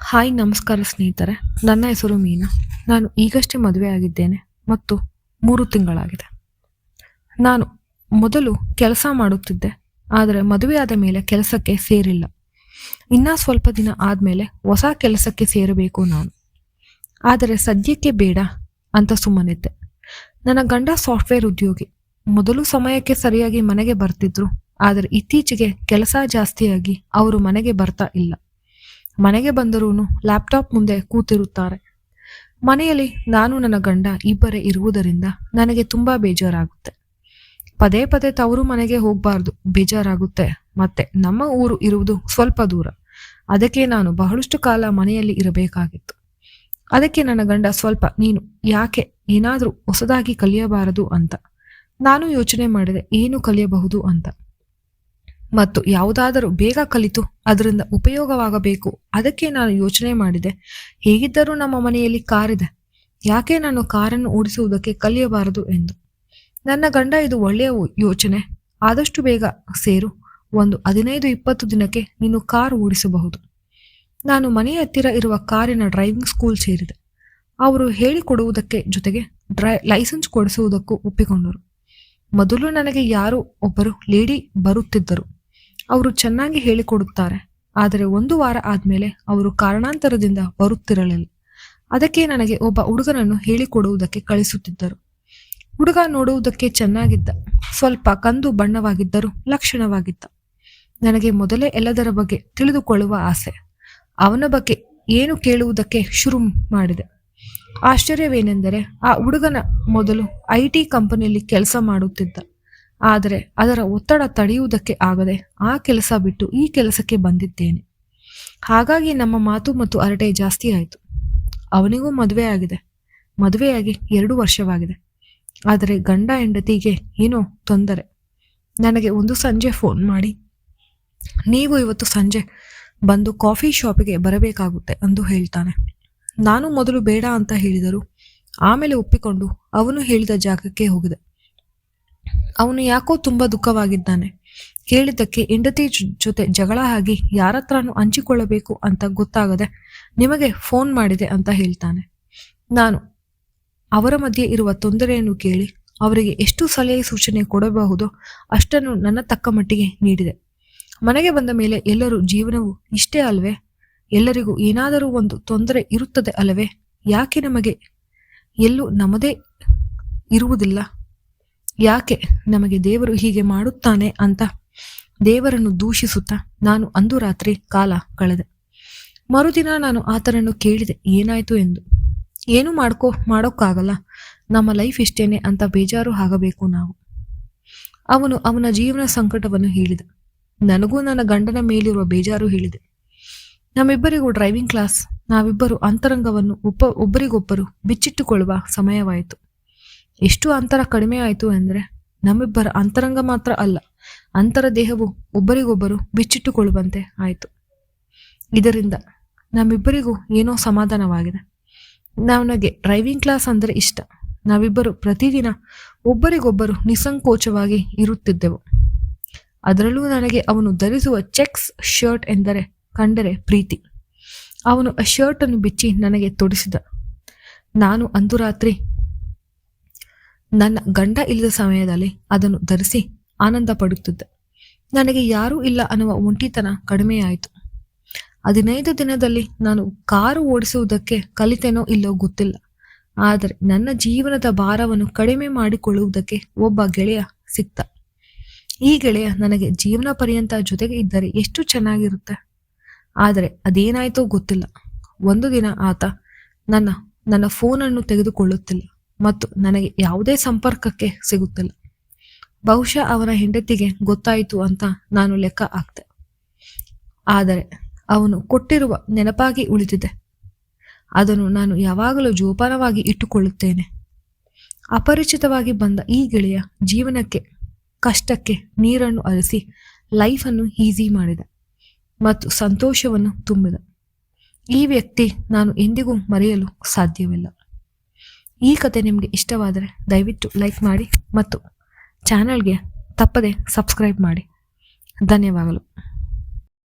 Hi ನಮಸ್ಕಾರ ಸ್ನೇಹಿತರೆ. ನನ್ನ ಹೆಸರು ಮೀನಾ. ನಾನು ಈಗಷ್ಟೇ ಮದುವೆ ಆಗಿದ್ದೇನೆ ಮತ್ತು 3 ತಿಂಗಳಾಗಿದೆ. ನಾನು ಮೊದಲು ಕೆಲಸ ಮಾಡುತ್ತಿದ್ದೆ, ಆದರೆ ಮದುವೆಯಾದ ಮೇಲೆ ಕೆಲಸಕ್ಕೆ ಸೇರಿಲ್ಲ. ಇನ್ನ ಸ್ವಲ್ಪ ದಿನ ಆದಮೇಲೆ ಹೊಸ ಕೆಲಸಕ್ಕೆ ಸೇರಬೇಕು ನಾನು. ಆದರೆ ಸದ್ಯಕ್ಕೆ ಬೇಡ ಅಂತ ಸುಮ್ಮನಿದ್ದೆ. ನನ್ನ ಗಂಡ ಸಾಫ್ಟ್ವೇರ್ ಉದ್ಯೋಗಿ. ಮೊದಲು ಸಮಯಕ್ಕೆ ಸರಿಯಾಗಿ ಮನೆಗೆ ಬರ್ತಿದ್ರು, ಆದರೆ ಇತ್ತೀಚೆಗೆ ಕೆಲಸ ಜಾಸ್ತಿಯಾಗಿ ಅವರು ಮನೆಗೆ ಬರ್ತಾ ಇಲ್ಲ. ಮನೆಗೆ ಬಂದರೂ ಲ್ಯಾಪ್ಟಾಪ್ ಮುಂದೆ ಕೂತಿರುತ್ತಾರೆ. ಮನೆಯಲ್ಲಿ ನಾನು ನನ್ನ ಗಂಡ ಇಬ್ಬರೇ ಇರುವುದರಿಂದ ನನಗೆ ತುಂಬಾ ಬೇಜಾರಾಗುತ್ತೆ. ಪದೇ ಪದೇ ತವರು ಮನೆಗೆ ಹೋಗಬಾರ್ದು, ಬೇಜಾರಾಗುತ್ತೆ. ಮತ್ತೆ ನಮ್ಮ ಊರು ಇರುವುದು ಸ್ವಲ್ಪ ದೂರ. ಅದಕ್ಕೆ ನಾನು ಬಹಳಷ್ಟು ಕಾಲ ಮನೆಯಲ್ಲಿ ಇರಬೇಕಾಗಿತ್ತು. ಅದಕ್ಕೆ ನನ್ನ ಗಂಡ ಸ್ವಲ್ಪ ನೀನು ಯಾಕೆ ಏನಾದರೂ ಹೊಸದಾಗಿ ಕಲಿಯಬಾರದು ಅಂತ. ನಾನು ಯೋಚನೆ ಮಾಡಿದೆ ಏನು ಕಲಿಯಬಹುದು ಅಂತ. ಮತ್ತು ಯಾವುದಾದರೂ ಬೇಗ ಕಲಿತು ಅದರಿಂದ ಉಪಯೋಗವಾಗಬೇಕು. ಅದಕ್ಕೆ ನಾನು ಯೋಚನೆ ಮಾಡಿದೆ, ಹೇಗಿದ್ದರೂ ನಮ್ಮ ಮನೆಯಲ್ಲಿ ಕಾರಿದೆ, ಯಾಕೆ ನಾನು ಕಾರನ್ನು ಓಡಿಸುವುದಕ್ಕೆ ಕಲಿಯಬಾರದು ಎಂದು. ನನ್ನ ಗಂಡ ಇದು ಒಳ್ಳೆಯ ಯೋಚನೆ, ಆದಷ್ಟು ಬೇಗ ಸೇರು, ಒಂದು 15-20 ದಿನಕ್ಕೆ ನೀನು ಕಾರು ಓಡಿಸಬಹುದು. ನಾನು ಮನೆಯ ಹತ್ತಿರ ಇರುವ ಕಾರಿನ ಡ್ರೈವಿಂಗ್ ಸ್ಕೂಲ್ ಸೇರಿದೆ. ಅವರು ಹೇಳಿಕೊಡುವುದಕ್ಕೆ ಜೊತೆಗೆ ಲೈಸೆನ್ಸ್ ಕೊಡಿಸುವುದಕ್ಕೂ ಒಪ್ಪಿಕೊಂಡರು. ಮೊದಲು ನನಗೆ ಯಾರೋ ಒಬ್ಬರು ಲೇಡಿ ಬರುತ್ತಿದ್ದರು. ಅವರು ಚೆನ್ನಾಗಿ ಹೇಳಿಕೊಡುತ್ತಾರೆ, ಆದರೆ 1 ವಾರ ಆದಮೇಲೆ ಅವರು ಕಾರಣಾಂತರದಿಂದ ಬರುತ್ತಿರಲಿಲ್ಲ. ಅದಕ್ಕೆ ನನಗೆ ಒಬ್ಬ ಹುಡುಗನನ್ನು ಹೇಳಿಕೊಡುವುದಕ್ಕೆ ಕಳಿಸುತ್ತಿದ್ದರು. ಹುಡುಗ ನೋಡುವುದಕ್ಕೆ ಚೆನ್ನಾಗಿದ್ದ, ಸ್ವಲ್ಪ ಕಂದು ಬಣ್ಣವಾಗಿದ್ದರೂ ಲಕ್ಷಣವಾಗಿದ್ದ. ನನಗೆ ಮೊದಲೇ ಎಲ್ಲದರ ಬಗ್ಗೆ ತಿಳಿದುಕೊಳ್ಳುವ ಆಸೆ. ಅವನ ಬಗ್ಗೆ ಏನು ಕೇಳುವುದಕ್ಕೆ ಶುರು ಮಾಡಿದೆ. ಆಶ್ಚರ್ಯವೇನೆಂದರೆ ಆ ಹುಡುಗನ ಮೊದಲು IT ಕಂಪನಿಯಲ್ಲಿ ಕೆಲಸ ಮಾಡುತ್ತಿದ್ದ. ಆದರೆ ಅದರ ಒತ್ತಡ ತಡೆಯುವುದಕ್ಕೆ ಆಗದೆ ಆ ಕೆಲಸ ಬಿಟ್ಟು ಈ ಕೆಲಸಕ್ಕೆ ಬಂದಿದ್ದೇನೆ. ಹಾಗಾಗಿ ನಮ್ಮ ಮಾತು ಮತ್ತು ಹರಟೆ ಜಾಸ್ತಿ ಆಯಿತು. ಅವನಿಗೂ ಮದುವೆ ಆಗಿದೆ. ಮದುವೆಯಾಗಿ 2 ವರ್ಷವಾಗಿದೆ. ಆದರೆ ಗಂಡ ಹೆಂಡತಿಗೆ ಏನೋ ತೊಂದರೆ. ನನಗೆ ಒಂದು ಸಂಜೆ ಫೋನ್ ಮಾಡಿ, ನೀವು ಇವತ್ತು ಸಂಜೆ ಬಂದು ಕಾಫಿ ಶಾಪಿಗೆ ಬರಬೇಕಾಗುತ್ತೆ ಎಂದು ಹೇಳ್ತಾನೆ. ನಾನು ಮೊದಲು ಬೇಡ ಅಂತ ಹೇಳಿದರು. ಆಮೇಲೆ ಒಪ್ಪಿಕೊಂಡು ಅವನು ಹೇಳಿದ ಜಾಗಕ್ಕೆ ಹೋಗಿದೆ. ಅವನು ಯಾಕೋ ತುಂಬಾ ದುಃಖವಾಗಿದ್ದಾನೆ. ಕೇಳಿದ್ದಕ್ಕೆ ಹೆಂಡತಿ ಜೊತೆ ಜಗಳ ಆಗಿ ಯಾರತ್ರನೂ ಹಂಚಿಕೊಳ್ಳಬೇಕು ಅಂತ ಗೊತ್ತಾಗದೆ ನಿಮಗೆ ಫೋನ್ ಮಾಡಿದೆ ಅಂತ ಹೇಳ್ತಾನೆ. ನಾನು ಅವರ ಮಧ್ಯೆ ಇರುವ ತೊಂದರೆಯನ್ನು ಕೇಳಿ ಅವರಿಗೆ ಎಷ್ಟು ಸಲಹೆ ಸೂಚನೆ ಕೊಡಬಹುದೋ ಅಷ್ಟನ್ನು ನನ್ನ ತಕ್ಕ ಮಟ್ಟಿಗೆ ನೀಡಿದೆ. ಮನೆಗೆ ಬಂದ ಮೇಲೆ ಎಲ್ಲರೂ ಜೀವನವು ಇಷ್ಟೇ ಅಲ್ವೇ, ಎಲ್ಲರಿಗೂ ಏನಾದರೂ ಒಂದು ತೊಂದರೆ ಇರುತ್ತದೆ ಅಲ್ಲವೇ, ಯಾಕೆ ನಮಗೆ ಎಲ್ಲೂ ನಮ್ಮದೇ ಇರುವುದಿಲ್ಲ, ಯಾಕೆ ನಮಗೆ ದೇವರು ಹೀಗೆ ಮಾಡುತ್ತಾನೆ ಅಂತ ದೇವರನ್ನು ದೂಷಿಸುತ್ತಾ ನಾನು ಅಂದು ರಾತ್ರಿ ಕಾಲ ಕಳೆದೆ. ಮರುದಿನ ನಾನು ಆತನನ್ನು ಕೇಳಿದೆ ಏನಾಯ್ತು ಎಂದು. ಏನು ಮಾಡೋಕ್ಕಾಗಲ್ಲ, ನಮ್ಮ ಲೈಫ್ ಇಷ್ಟೇನೆ ಅಂತ ಬೇಜಾರು ಆಗಬೇಕು ನಾವು. ಅವನು ಅವನ ಜೀವನ ಸಂಕಟವನ್ನು ಹೇಳಿದ. ನನಗೂ ನನ್ನ ಗಂಡನ ಮೇಲಿರುವ ಬೇಜಾರು ಹೇಳಿದೆ. ನಮ್ಮಿಬ್ಬರಿಗೂ ಡ್ರೈವಿಂಗ್ ಕ್ಲಾಸ್. ನಾವಿಬ್ಬರು ಅಂತರಂಗವನ್ನು ಒಬ್ಬರಿಗೊಬ್ಬರು ಬಿಚ್ಚಿಟ್ಟುಕೊಳ್ಳುವ ಸಮಯವಾಯಿತು. ಎಷ್ಟು ಅಂತರ ಕಡಿಮೆ ಆಯಿತು ಅಂದರೆ ನಮ್ಮಿಬ್ಬರ ಅಂತರಂಗ ಮಾತ್ರ ಅಲ್ಲ, ಅಂತರ ದೇಹವು ಒಬ್ಬರಿಗೊಬ್ಬರು ಬಿಚ್ಚಿಟ್ಟುಕೊಳ್ಳುವಂತೆ ಆಯಿತು. ಇದರಿಂದ ನಮ್ಮಿಬ್ಬರಿಗೂ ಏನೋ ಸಮಾಧಾನವಾಗಿದೆ. ನನಗೆ ಡ್ರೈವಿಂಗ್ ಕ್ಲಾಸ್ ಅಂದರೆ ಇಷ್ಟ. ನಾವಿಬ್ಬರು ಪ್ರತಿದಿನ ಒಬ್ಬರಿಗೊಬ್ಬರು ನಿಸ್ಸಂಕೋಚವಾಗಿ ಇರುತ್ತಿದ್ದೆವು. ಅದರಲ್ಲೂ ನನಗೆ ಅವನು ಧರಿಸುವ ಚೆಕ್ಸ್ ಶರ್ಟ್ ಎಂದರೆ ಕಂಡರೆ ಪ್ರೀತಿ. ಅವನು ಆ ಶರ್ಟನ್ನು ಬಿಚ್ಚಿ ನನಗೆ ತೊಡಿಸಿದ. ನಾನು ಅಂದು ರಾತ್ರಿ ನನ್ನ ಗಂಡ ಇಲ್ಲದ ಸಮಯದಲ್ಲಿ ಅದನ್ನು ಧರಿಸಿ ಆನಂದ ಪಡುತ್ತಿದ್ದೆ. ನನಗೆ ಯಾರೂ ಇಲ್ಲ ಅನ್ನುವ ಒಂಟಿತನ ಕಡಿಮೆಯಾಯಿತು. 15 ದಿನದಲ್ಲಿ ನಾನು ಕಾರು ಓಡಿಸುವುದಕ್ಕೆ ಕಲಿತೇನೋ ಇಲ್ಲೋ ಗೊತ್ತಿಲ್ಲ, ಆದರೆ ನನ್ನ ಜೀವನದ ಭಾರವನ್ನು ಕಡಿಮೆ ಮಾಡಿಕೊಳ್ಳುವುದಕ್ಕೆ ಒಬ್ಬ ಗೆಳೆಯ ಸಿಕ್ತ. ಈ ಗೆಳೆಯ ನನಗೆ ಜೀವನ ಪರ್ಯಂತ ಜೊತೆಗೆ ಇದ್ದರೆ ಎಷ್ಟು ಚೆನ್ನಾಗಿರುತ್ತೆ. ಆದರೆ ಅದೇನಾಯ್ತೋ ಗೊತ್ತಿಲ್ಲ. ಒಂದು ದಿನ ಆತ ನನ್ನ ಫೋನನ್ನು ತೆಗೆದುಕೊಳ್ಳುತ್ತಿಲ್ಲ ಮತ್ತು ನನಗೆ ಯಾವುದೇ ಸಂಪರ್ಕಕ್ಕೆ ಸಿಗುತ್ತಿಲ್ಲ. ಬಹುಶಃ ಅವನ ಹೆಂಡತಿಗೆ ಗೊತ್ತಾಯಿತು ಅಂತ ನಾನು ಲೆಕ್ಕ ಹಾಕ್ತೆ. ಆದರೆ ಅವನು ಕೊಟ್ಟಿರುವ ನೆನಪಾಗಿ ಉಳಿದಿದೆ. ಅದನ್ನು ನಾನು ಯಾವಾಗಲೂ ಜೋಪಾನವಾಗಿ ಇಟ್ಟುಕೊಳ್ಳುತ್ತೇನೆ. ಅಪರಿಚಿತವಾಗಿ ಬಂದ ಈ ಗೆಳೆಯ ಜೀವನಕ್ಕೆ ಕಷ್ಟಕ್ಕೆ ನೀರನ್ನು ಹರಿಸಿ ಲೈಫನ್ನು ಈಸಿ ಮಾಡಿದ ಮತ್ತು ಸಂತೋಷವನ್ನು ತುಂಬಿದ. ಈ ವ್ಯಕ್ತಿ ನಾನು ಎಂದಿಗೂ ಮರೆಯಲು ಸಾಧ್ಯವಿಲ್ಲ. ಈ ಕತೆ ನಿಮಗೆ ಇಷ್ಟವಾದರೆ ದಯವಿಟ್ಟು ಲೈಕ್ ಮಾಡಿ ಮತ್ತು ಚಾನಲ್ಗೆ ತಪ್ಪದೆ ಸಬ್ಸ್ಕ್ರೈಬ್ ಮಾಡಿ. ಧನ್ಯವಾದಗಳು.